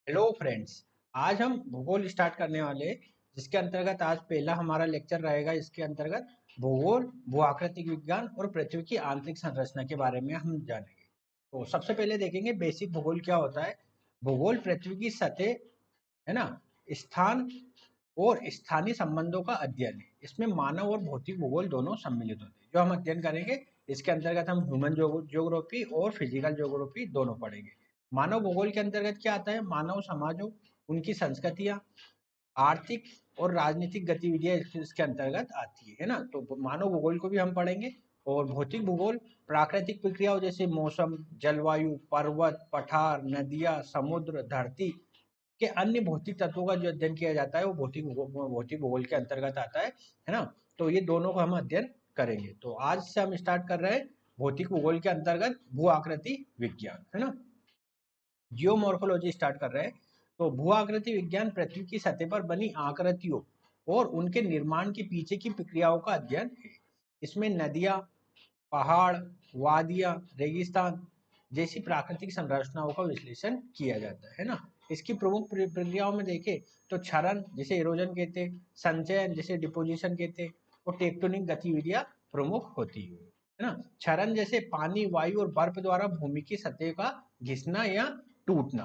Hello friends. आज हम भूगोल स्टार्ट करने वाले हैं, जिसके अंतर्गत आज पहला हमारा लेक्चर रहेगा। इसके अंतर्गत भूगोल, भूआकृतिक विज्ञान और पृथ्वी की आंतरिक संरचना के बारे में हम जानेंगे। तो सबसे पहले देखेंगे बेसिक भूगोल क्या होता है। भूगोल पृथ्वी की सतह, है ना, स्थान और स्थानीय संबंधों का अध्ययन है। इसमें मानव और भौतिक भूगोल दोनों सम्मिलित होते हैं। जो हम अध्ययन करेंगे, इसके अंतर्गत हम ह्यूमन ज्योग्राफी और फिजिकल ज्योग्राफी दोनों पढ़ेंगे। मानव भूगोल के अंतर्गत क्या आता है? मानव समाजों, उनकी संस्कृतियां, आर्थिक और राजनीतिक गतिविधियां इसके अंतर्गत आती है ना। तो मानव भूगोल को भी हम पढ़ेंगे। और भौतिक भूगोल प्राकृतिक प्रक्रियाओं जैसे मौसम, जलवायु, पर्वत, पठार, नदियां, समुद्र, धरती के अन्य भौतिक तत्वों का जो अध्ययन किया जाता है वो भौतिक भूगोल के अंतर्गत आता है ना। तो ये दोनों को हम अध्ययन करेंगे। तो आज से हम स्टार्ट कर रहे हैं भौतिक भूगोल के अंतर्गत भू आकृति विज्ञान, है ना, जियोमॉर्फोलॉजी स्टार्ट कर रहे हैं। तो भू आकृति विज्ञान पृथ्वी की सतह पर बनी आकृतियों और उनके निर्माण के पीछे की प्रक्रियाओं का अध्ययन है। इसमें नदियां, पहाड़, वादियां, रेगिस्तान जैसी प्राकृतिक संरचनाओं का विश्लेषण किया जाता है ना। इसकी प्रमुख प्रक्रियाओं में देखें तो क्षरण, जिसे इरोजन कहते हैं, संचयन, जिसे डिपोजिशन कहते हैं, और टेक्टोनिक गतिविधियां प्रमुख होती है ना। क्षरण जैसे पानी, वायु और बर्फ द्वारा भूमि की सतह का घिसना या टूटना।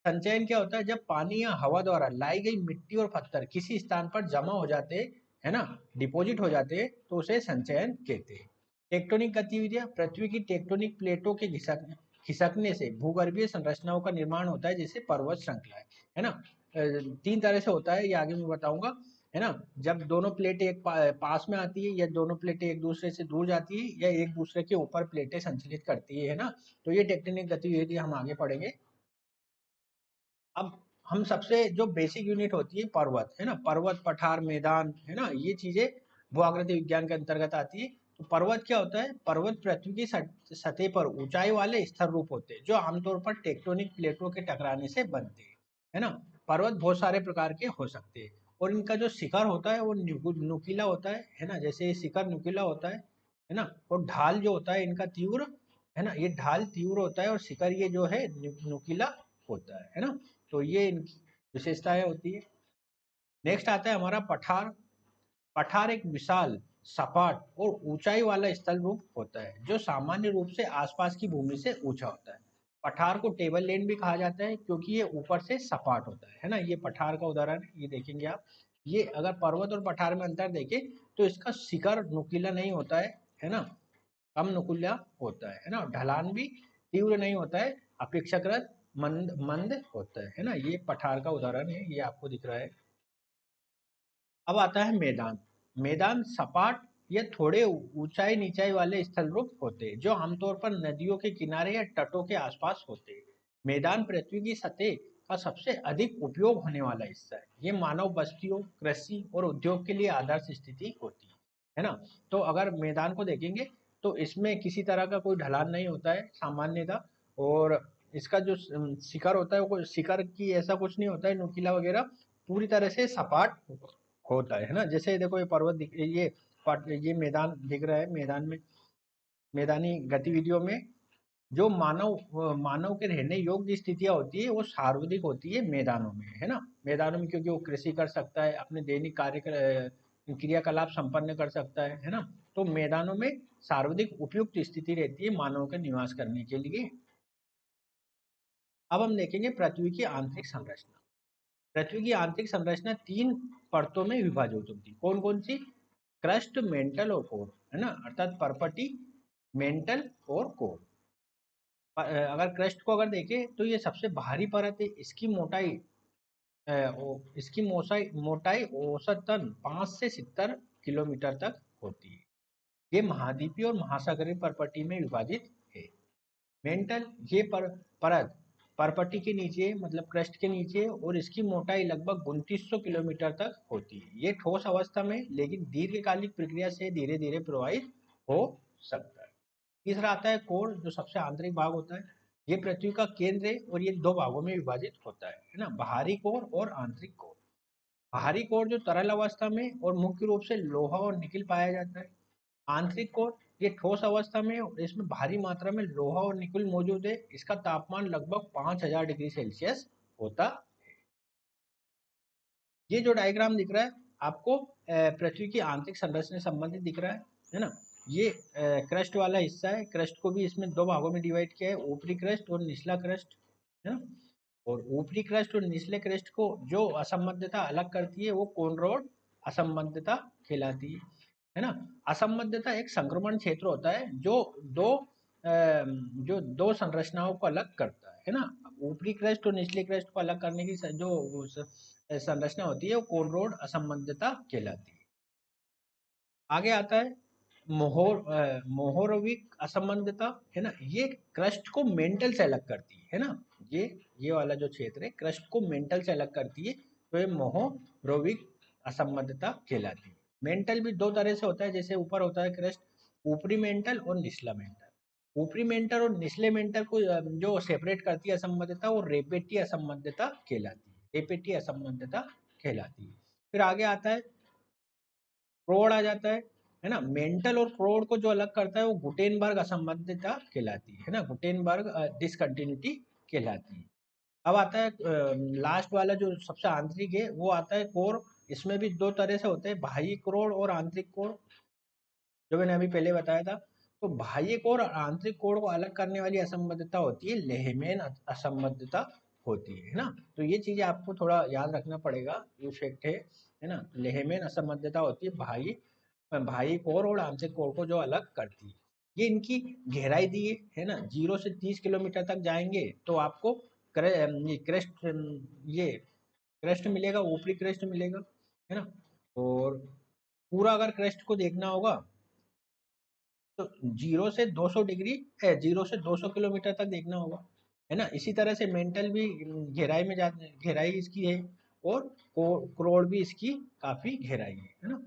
संचयन क्या होता है? जब पानी या हवा द्वारा लाई गई मिट्टी और पत्थर किसी स्थान पर जमा हो जाते हैं, है ना, डिपॉजिट हो जाते हैं, तो उसे संचयन कहते हैं। टेक्टोनिक गतिविधियां, पृथ्वी की टेक्टोनिक प्लेटों के खिसकने से भूगर्भीय संरचनाओं का निर्माण होता है, जैसे पर्वत श्रृंखलाएं, है ना। तीन तरह से होता है, ये आगे मैं बताऊंगा, है ना। जब दोनों प्लेटें पास में आती है, या दोनों प्लेटें एक दूसरे से दूर जाती है, या एक दूसरे के ऊपर प्लेटें संचलित करती है ना। तो ये टेक्टोनिक गतिविधि हम आगे पढ़ेंगे। अब हम सबसे जो बेसिक यूनिट होती है पर्वत, है ना, पर्वत, पठार, मैदान, है ना, ये चीजें भूआकृति विज्ञान के अंतर्गत आती है। तो पर्वत क्या होता है? पर्वत पृथ्वी की सतह पर ऊंचाई वाले स्थिर रूप होते हैं, जो आमतौर पर टेक्टोनिक प्लेटों के टकराने से बनते हैं, है ना। पर्वत बहुत सारे प्रकार के हो सकते हैं, और इनका जो शिखर होता है वो नुकीला होता है ना। जैसे ये शिखर नुकीला होता है ना। और ढाल जो होता है इनका तीव्र, है ना, ये ढाल तीव्र होता है, और शिखर ये जो है नुकीला होता है ना। तो ये इनकी विशेषताएं होती है। नेक्स्ट आता है हमारा पठार। पठार एक विशाल, सपाट और ऊंचाई वाला स्थल रूप होता है, जो सामान्य रूप से आसपास की भूमि से ऊंचा होता है। पठार को टेबल लैंड भी कहा जाता है, क्योंकि ये ऊपर से सपाट होता है ना। ये पठार का उदाहरण है, ये देखेंगे आप। ये अगर पर्वत और पठार में अंतर देखें, तो इसका शिखर नुकीला नहीं होता है ना, कम नुकीला होता है ना। ढलान भी तीव्र नहीं होता है, अपेक्षाकृत मंद मंद होता है ना। ये पठार का उदाहरण है, ये आपको दिख रहा है। अब आता है मैदान। मैदान सपाट या थोड़े ऊंचाई नीचाई वाले स्थल रूप होते हैं, जो आमतौर पर नदियों के किनारे या तटों के आसपास होते हैं। मैदान पृथ्वी की सतह का सबसे अधिक उपयोग होने वाला हिस्सा है। ये मानव बस्तियों, कृषि और उद्योग के लिए आदर्श स्थिति होती है ना। तो अगर मैदान को देखेंगे, तो इसमें किसी तरह का कोई ढलान नहीं होता है सामान्यतः। और इसका जो शिखर होता है, वो शिखर की ऐसा कुछ नहीं होता है नुकीला वगैरह, पूरी तरह से सपाट होता है ना। जैसे देखो ये पर्वत ये मैदान दिख रहा है। मैदान में, मैदानी गतिविधियों में जो मानव के रहने योग्य स्थितियां होती है, वो सार्वधिक होती है मैदानों में, है ना। मैदानों में क्योंकि वो कृषि कर सकता है, अपने दैनिक क्रियाकलाप संपन्न कर सकता है ना। तो मैदानों में सर्वाधिक उपयुक्त स्थिति रहती है मानव के निवास करने के लिए। अब हम देखेंगे पृथ्वी की आंतरिक संरचना। पृथ्वी की आंतरिक संरचना तीन परतों में विभाजित होती है। कौन कौन सी? क्रस्ट, मेंटल और कोर, है ना, अर्थात परपटी, मेंटल और कोर। अगर क्रस्ट को अगर देखें, तो ये सबसे भारी परत है। इसकी मोटाई मोटाई औसतन 5 से 70 किलोमीटर तक होती है। ये महाद्वीपीय और महासागरीय परपटी में विभाजित है। मेंटल, ये परत परपटी के नीचे, मतलब क्रस्ट के नीचे, और इसकी मोटाई लगभग 2900 किलोमीटर तक होती है। ये ठोस अवस्था में, लेकिन दीर्घकालिक प्रक्रिया से धीरे धीरे प्रवाहित हो सकता है। तीसरा आता है कोर, जो सबसे आंतरिक भाग होता है। ये पृथ्वी का केंद्र है, और ये दो भागों में विभाजित होता है ना, बाहरी कोर और आंतरिक कोर। बाहरी कोर जो तरल अवस्था में और मुख्य रूप से लोहा और निकिल पाया जाता है। आंतरिक कोर ये ठोस अवस्था में, और इसमें भारी मात्रा में लोहा और निकल मौजूद है। इसका तापमान लगभग 5000 डिग्री सेल्सियस होता। ये जो डायग्राम दिख रहा है आपको पृथ्वी की आंतरिक संरचना से संबंधित दिख रहा है ना। ये क्रस्ट वाला हिस्सा है। क्रस्ट को भी इसमें दो भागों में डिवाइड किया है, ऊपरी क्रस्ट और निचला क्रस्ट, है ना। और ऊपरी क्रस्ट और निचले क्रस्ट को जो असंबद्धता अलग करती है वो कोन रोड असंबद्धता कहलाती है ना। असंबद्धता एक संक्रमण क्षेत्र होता है दो जो दो संरचनाओं को अलग करता है ना। ऊपरी क्रस्ट और निचले क्रस्ट को अलग करने की जो संरचना होती है वो कोन रोड असंबद्धता कहलाती है। आगे आता है मोहोरोविक असंबद्धता, है ना। ये क्रस्ट को मेंटल से अलग करती है ना। ये वाला जो क्षेत्र है क्रस्ट को मेंटल से अलग करती है, तो ये मोहोरोविक असंबद्धता कहलाती है। मेंटल भी दो तरह से होता है, जैसे ऊपर होता है क्रस्ट, ऊपरी मेंटल और निचला मेंटल। ऊपरी मेंटल और निचले मेंटल को जो सेपरेट करती है असंबद्धता, वो रेपेटी असंबद्धता कहलाती है। रेपेटी असंबद्धता कहलाती है। फिर आगे आता है क्रोड आ जाता है ना। मेंटल और क्रोड को जो अलग करता है वो गुटेनबर्ग असंबद्धता कहलाती है ना। गुटेनबर्ग डिसकंटिन्यूटी कहलाती है। अब आता है लास्ट वाला जो सबसे आंतरिक है, वो आता है कोर। इसमें भी दो तरह से होते हैं, बाह्य कोर और आंतरिक कोर, जो मैंने अभी पहले बताया था। तो बाह्य कोर और आंतरिक कोर को अलग करने वाली असंबद्धता होती है लेहमैन असंबद्धता होती है ना। तो ये चीजें आपको थोड़ा याद रखना पड़ेगा, ये फैक्ट है ना। लेहमैन असंबद्धता होती है बाह्य कोर और आंतरिक कोर को जो अलग करती है। ये इनकी गहराई दी है ना। 0 से 30 किलोमीटर तक जाएंगे तो आपको क्रस्ट ये क्रस्ट मिलेगा, ऊपरी क्रस्ट मिलेगा, है ना। और पूरा अगर क्रस्ट को देखना होगा तो 0 से 200 डिग्री है, 0 से 200 किलोमीटर तक देखना होगा, है ना। इसी तरह से मेंटल भी गहराई में जाते, गहराई इसकी है, और क्रोड भी इसकी काफी गहराई है ना।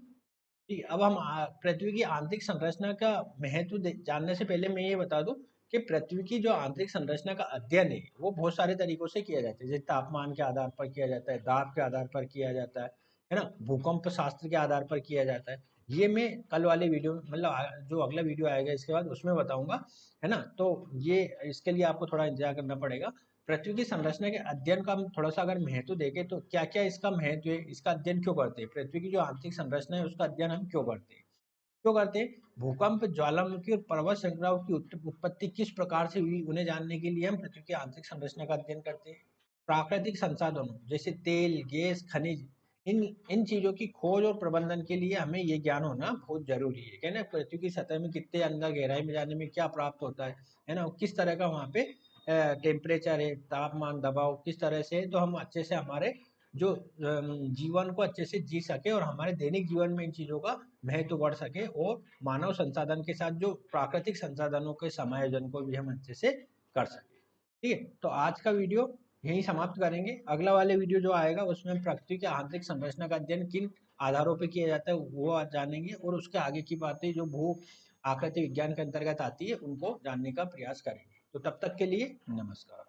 ठीक है, अब हम पृथ्वी की आंतरिक संरचना का महत्व जानने से पहले मैं ये बता दूं कि पृथ्वी की जो आंतरिक संरचना का अध्ययन है वो बहुत सारे तरीकों से किया जाता है। जैसे तापमान के आधार पर किया जाता है, दाब के आधार पर किया जाता है ना, भूकंप शास्त्र के आधार पर किया जाता है। ये मैं कल वाले वीडियो मतलब जो अगला वीडियो आएगा इसके बाद उसमें बताऊंगा, है ना। तो ये इसके लिए आपको थोड़ा इंतजार करना पड़ेगा। पृथ्वी की संरचना के अध्ययन का हम थोड़ा सा अगर महत्व देखें तो क्या क्या इसका महत्व है, इसका अध्ययन क्यों करते हैं, पृथ्वी की जो आंतरिक संरचना है उसका अध्ययन हम क्यों करते हैं। भूकंप, ज्वालामुखी और पर्वत श्रृंखलाओं की उत्पत्ति किस प्रकार से हुई, उन्हें जानने के लिए हम पृथ्वी की आंतरिक संरचना का अध्ययन करते हैं। प्राकृतिक संसाधनों जैसे तेल, गैस, खनिज, इन इन चीजों की खोज और प्रबंधन के लिए हमें ये ज्ञान होना बहुत जरूरी है। कहना पृथ्वी की सतह में कितने अंदर गहराई में जाने में क्या प्राप्त होता है ना, किस तरह का वहाँ पे टेम्परेचर है, तापमान, दबाव किस तरह से है, तो हम अच्छे से हमारे जो जीवन को अच्छे से जी सके और हमारे दैनिक जीवन में इन चीजों का महत्व बढ़ सके, और मानव संसाधन के साथ जो प्राकृतिक संसाधनों के समायोजन को भी हम अच्छे से कर सके। ठीक है, तो आज का वीडियो यही समाप्त करेंगे। अगला वाले वीडियो जो आएगा उसमें हम पृथ्वी की आंतरिक संरचना का अध्ययन किन आधारों पर किया जाता है वो आज जानेंगे, और उसके आगे की बातें जो भू आकृति विज्ञान के अंतर्गत आती है उनको जानने का प्रयास करेंगे। तो तब तक के लिए नमस्कार।